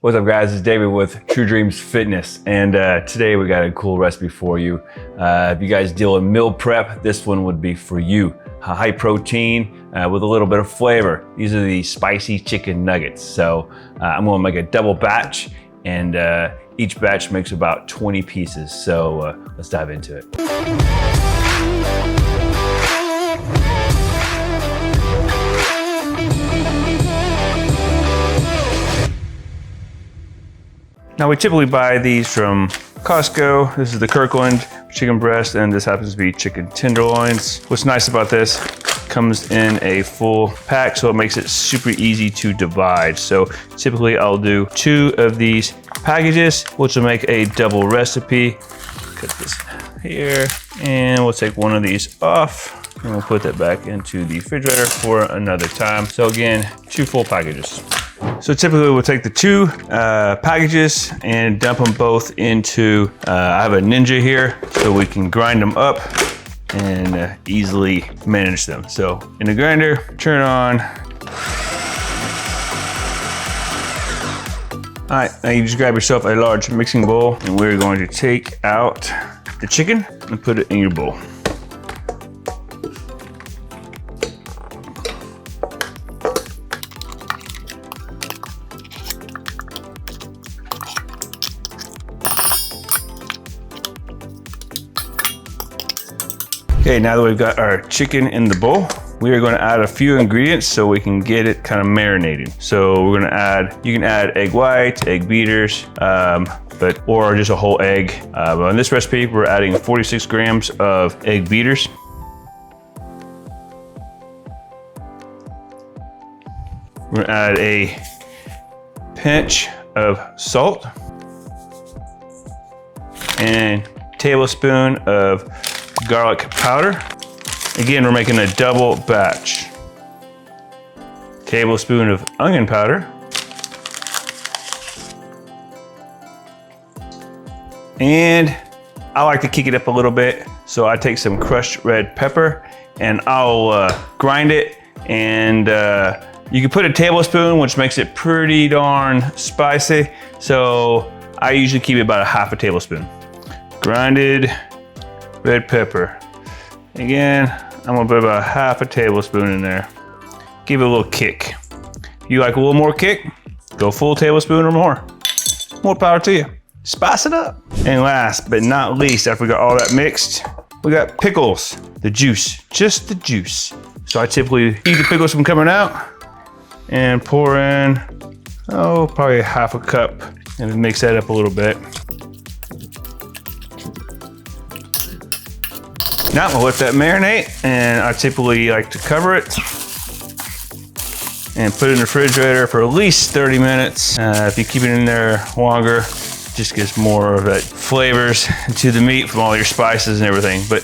What's up guys, it's David with True Dreams Fitness, and today we got a cool recipe for you. If you guys deal in meal prep, this one would be for you. High protein with a little bit of flavor. These are the spicy chicken nuggets. So I'm gonna make a double batch, and each batch makes about 20 pieces. So let's dive into it. Now we typically buy these from Costco. This is the Kirkland chicken breast, and this happens to be chicken tenderloins. What's nice about this, comes in a full pack, so it makes it super easy to divide. So typically I'll do 2 of these packages, which will make a double recipe. Cut this here, and we'll take one of these off, and we'll put that back into the refrigerator for another time. So again, 2 full packages. So typically we'll take the 2 packages and dump them both into, I have a Ninja here, so we can grind them up and easily manage them. So in the grinder, turn it on. All right, now you just grab yourself a large mixing bowl, and we're going to take out the chicken and put it in your bowl. Okay, now that we've got our chicken in the bowl, we are going to add a few ingredients so we can get it kind of marinating. So we're going to add, you can add egg whites, egg beaters, or just a whole egg. But on this recipe, we're adding 46 grams of egg beaters. We're going to add a pinch of salt and a tablespoon of garlic powder. Again, we're making a double batch. Tablespoon of onion powder. And I like to kick it up a little bit, so I take some crushed red pepper and I'll grind it, and you can put a tablespoon, which makes it pretty darn spicy. So I usually keep it about a half a tablespoon. Grinded red pepper. Again, I'm gonna put about half a tablespoon in there. Give it a little kick. If you like a little more kick, go full tablespoon or more. More power to you. Spice it up. And last but not least, after we got all that mixed, we got pickles. The juice, just the juice. So I typically keep the pickles from coming out and pour in, probably a half a cup, and mix that up a little bit. Now we'll let that marinate, and I typically like to cover it and put it in the refrigerator for at least 30 minutes. If you keep it in there longer, it just gets more of that flavors to the meat from all your spices and everything. But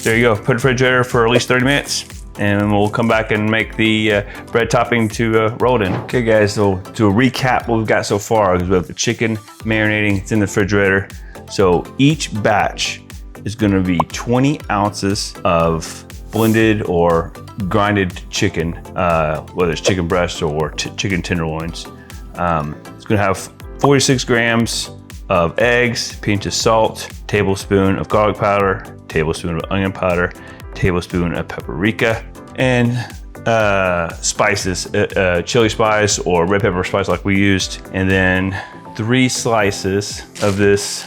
there you go, put it in the refrigerator for at least 30 minutes, and we'll come back and make the bread topping to roll it in. Okay guys, so to recap what we've got so far, is we have the chicken marinating, it's in the refrigerator. So each batch is gonna be 20 ounces of blended or grinded chicken, whether it's chicken breast or chicken tenderloins. It's gonna have 46 grams of eggs, pinch of salt, tablespoon of garlic powder, tablespoon of onion powder, tablespoon of paprika, and spices, chili spice or red pepper spice like we used, and then 3 slices of this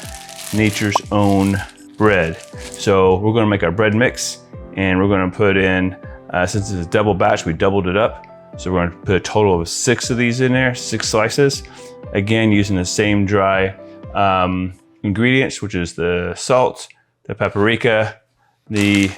Nature's Own bread. So we're gonna make our bread mix, and we're gonna put in, since it's a double batch, we doubled it up. So we're gonna put a total of 6 of these in there, 6 slices. Again, using the same dry ingredients, which is the salt, the paprika, the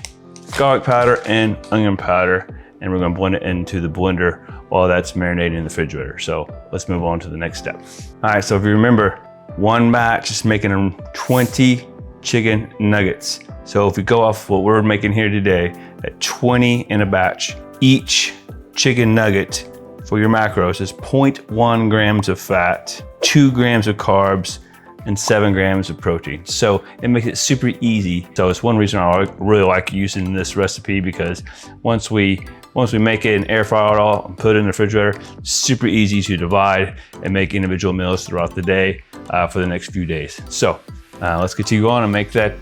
garlic powder, and onion powder. And we're gonna blend it into the blender while that's marinating in the refrigerator. So let's move on to the next step. All right, so if you remember, one batch is making them 20 chicken nuggets. So if we go off what we're making here today, at 20 in a batch, each chicken nugget for your macros is 0.1 grams of fat, 2 grams of carbs, and 7 grams of protein. So it makes it super easy. So it's one reason I really like using this recipe, because once we once we make it and air fry it all and put it in the refrigerator, super easy to divide and make individual meals throughout the day for the next few days. So let's continue on and make that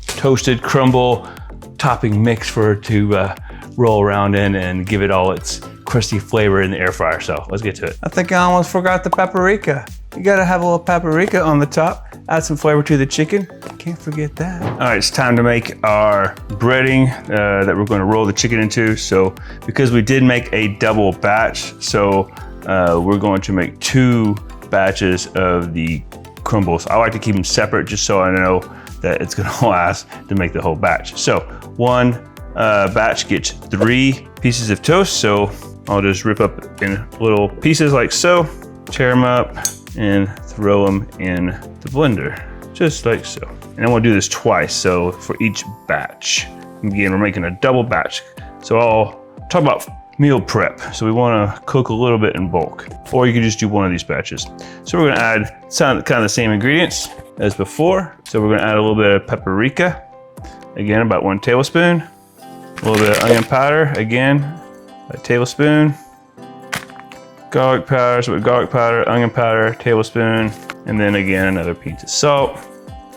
toasted crumble topping mix for it to roll around in and give it all its crusty flavor in the air fryer. So let's get to it. I think I almost forgot the paprika. You gotta have a little paprika on the top. Add some flavor to the chicken. Can't forget that. All right, it's time to make our breading that we're gonna roll the chicken into. So because we did make a double batch, so we're going to make 2 batches of the crumbles. I like to keep them separate just so I know that it's gonna last to make the whole batch. So one batch gets 3 pieces of toast. So I'll just rip up in little pieces like so, tear them up and throw them in the blender, just like so. And then we'll do this twice, so for each batch. Again, we're making a double batch. So I'll talk about meal prep. So we wanna cook a little bit in bulk, or you can just do one of these batches. So we're gonna add kind of the same ingredients as before. So we're gonna add a little bit of paprika, again, about 1 tablespoon. A little bit of onion powder, again, a tablespoon. Garlic powder, so with garlic powder, onion powder, tablespoon, and then again, another pinch of salt.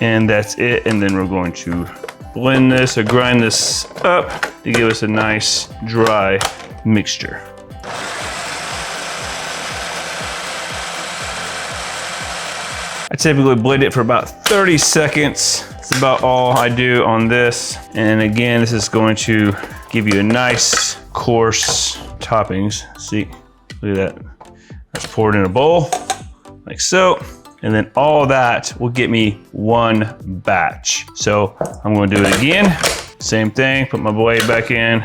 And that's it. And then we're going to blend this or grind this up to give us a nice dry mixture. I typically blend it for about 30 seconds. That's about all I do on this. And again, this is going to give you a nice coarse toppings. See, look at that. Let's pour it in a bowl, like so. And then all that will get me 1 batch. So I'm gonna do it again. Same thing, put my blade back in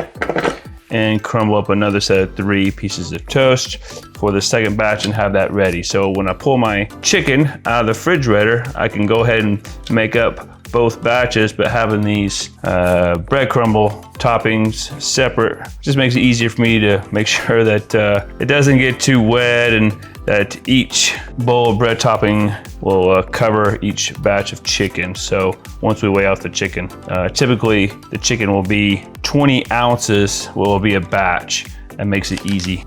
and crumble up another set of 3 pieces of toast for the second batch and have that ready. So when I pull my chicken out of the refrigerator, I can go ahead and make up both batches, but having these bread crumble toppings separate just makes it easier for me to make sure that it doesn't get too wet and that each bowl of bread topping will cover each batch of chicken. So once we weigh out the chicken, typically the chicken will be 20 ounces will be a batch. That makes it easy.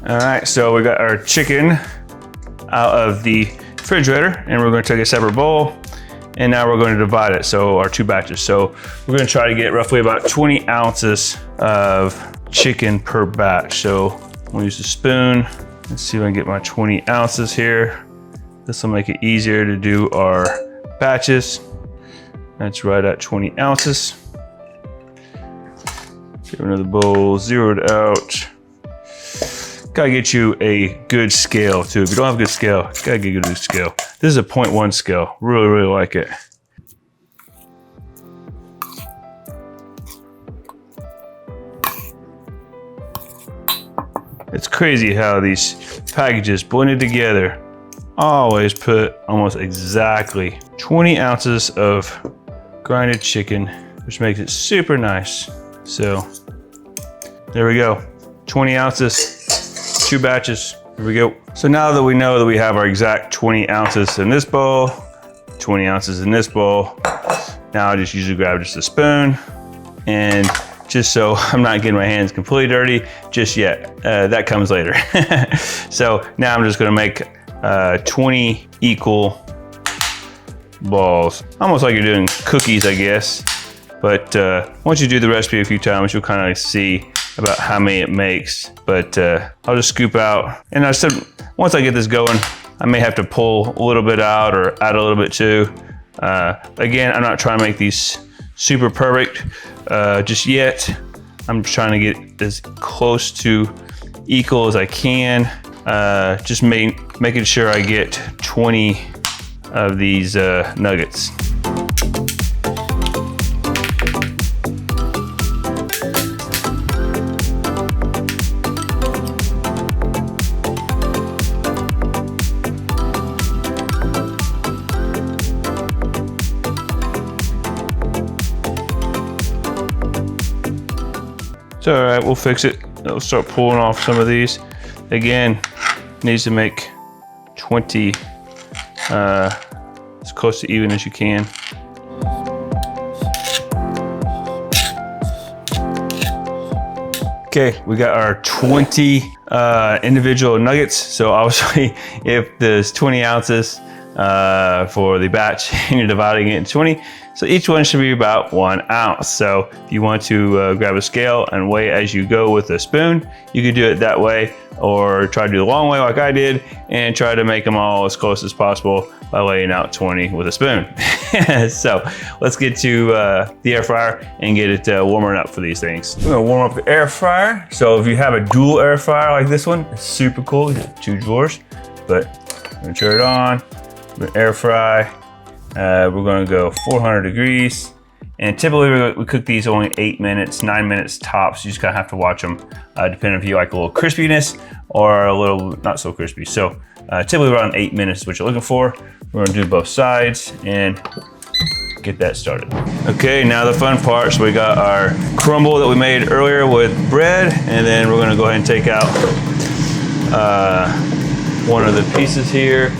All right, so we got our chicken out of the refrigerator and we're gonna take a separate bowl and now we're going to divide it. So our 2 batches. So we're gonna try to get roughly about 20 ounces of chicken per batch. So we'll use a spoon. Let's see if I can get my 20 ounces here. This will make it easier to do our batches. That's right at 20 ounces. Get another bowl, zeroed out. Gotta get you a good scale too. If you don't have a good scale, gotta get a good scale. This is a 0.1 scale. Really, really like it. It's crazy how these packages blended together always put almost exactly 20 ounces of grinded chicken, which makes it super nice. So there we go, 20 ounces. 2 batches, here we go. So now that we know that we have our exact 20 ounces in this bowl, 20 ounces in this bowl, now I just usually grab just a spoon and just so I'm not getting my hands completely dirty just yet, that comes later. So now I'm just gonna make 20 equal balls, almost like you're doing cookies, I guess. But once you do the recipe a few times, you'll kind of see about how many it makes. But I'll just scoop out. And I said, once I get this going, I may have to pull a little bit out or add a little bit too. Again, I'm not trying to make these super perfect just yet. I'm just trying to get as close to equal as I can. Just making sure I get 20 of these nuggets. It's all right, we'll fix it. We'll start pulling off some of these. Again, needs to make 20 as close to even as you can. Okay, we got our 20 individual nuggets. So obviously, if there's 20 ounces for the batch and you're dividing it into 20, so each one should be about 1 ounce. So if you want to grab a scale and weigh as you go with a spoon, you could do it that way, or try to do the long way like I did and try to make them all as close as possible by weighing out 20 with a spoon. So let's get to the air fryer and get it warming up for these things. We're gonna warm up the air fryer. So if you have a dual air fryer like this one, it's super cool. You have 2 drawers, but I'm gonna turn it on, air fry. We're gonna go 400 degrees. And typically we cook these only 8 minutes, 9 minutes tops. You just kind of have to watch them, depending if you like a little crispiness or a little not so crispy. So typically around 8 minutes is what you're looking for. We're gonna do both sides and get that started. Okay, now the fun part. So we got our crumble that we made earlier with bread, and then we're gonna go ahead and take out one of the pieces here.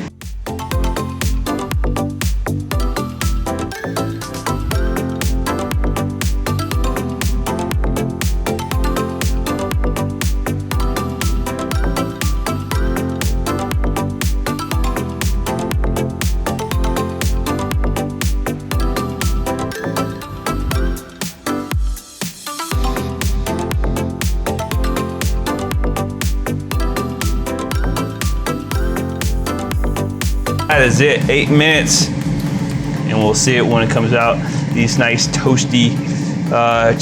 That is it, 8 minutes, and we'll see it when it comes out. These nice toasty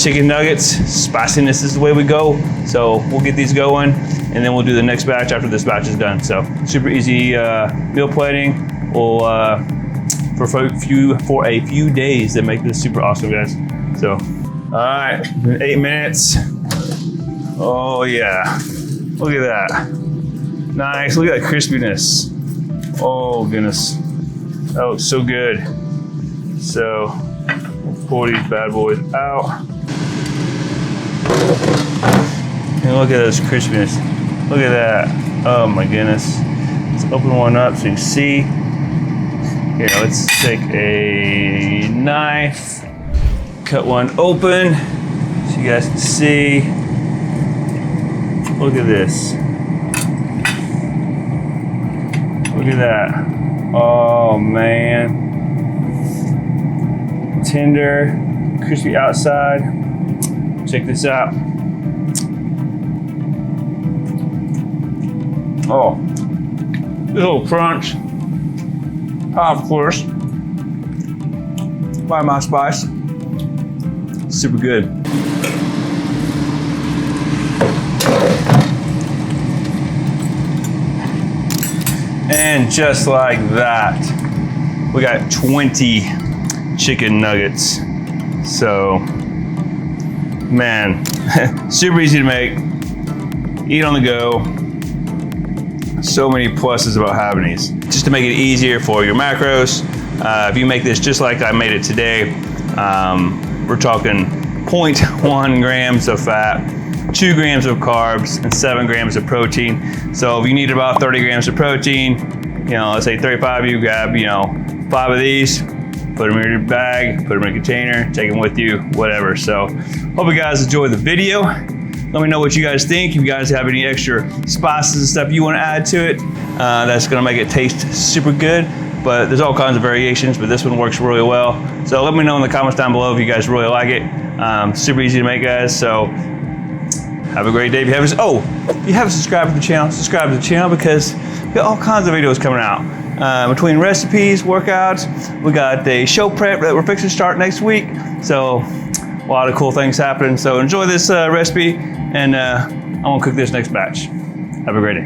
chicken nuggets. Spiciness is the way we go. So we'll get these going, and then we'll do the next batch after this batch is done. So super easy meal planning. We'll for a few days that make this super awesome, guys. So, all right, 8 minutes. Oh yeah, look at that. Nice, look at that crispiness. Oh goodness, that looks so good. So we'll pull these bad boys out. And look at this crispiness. Look at that. Oh my goodness. Let's open one up so you can see. Here, let's take a knife, cut one open so you guys can see. Look at this. Look at that. Oh man. Tender, crispy outside. Check this out. Oh, this little crunch. Of course, by my spice. Super good. And just like that, we got 20 chicken nuggets. So, man, super easy to make, eat on the go. So many pluses about having these. Just to make it easier for your macros, if you make this just like I made it today, we're talking 0.1 grams of fat, 2 grams of carbs, and 7 grams of protein. So if you need about 30 grams of protein, let's say 35, you grab, 5 of these, put them in your bag, put them in a container, take them with you, whatever. So hope you guys enjoyed the video. Let me know what you guys think. If you guys have any extra spices and stuff you want to add to it, that's gonna make it taste super good. But there's all kinds of variations, but this one works really well. So let me know in the comments down below if you guys really like it. Super easy to make, guys. So have a great day. If you haven't subscribed to the channel, subscribe to the channel because we got all kinds of videos coming out. Between recipes, workouts, we got the show prep that we're fixing to start next week. So a lot of cool things happening. So enjoy this recipe, and I'm gonna cook this next batch. Have a great day.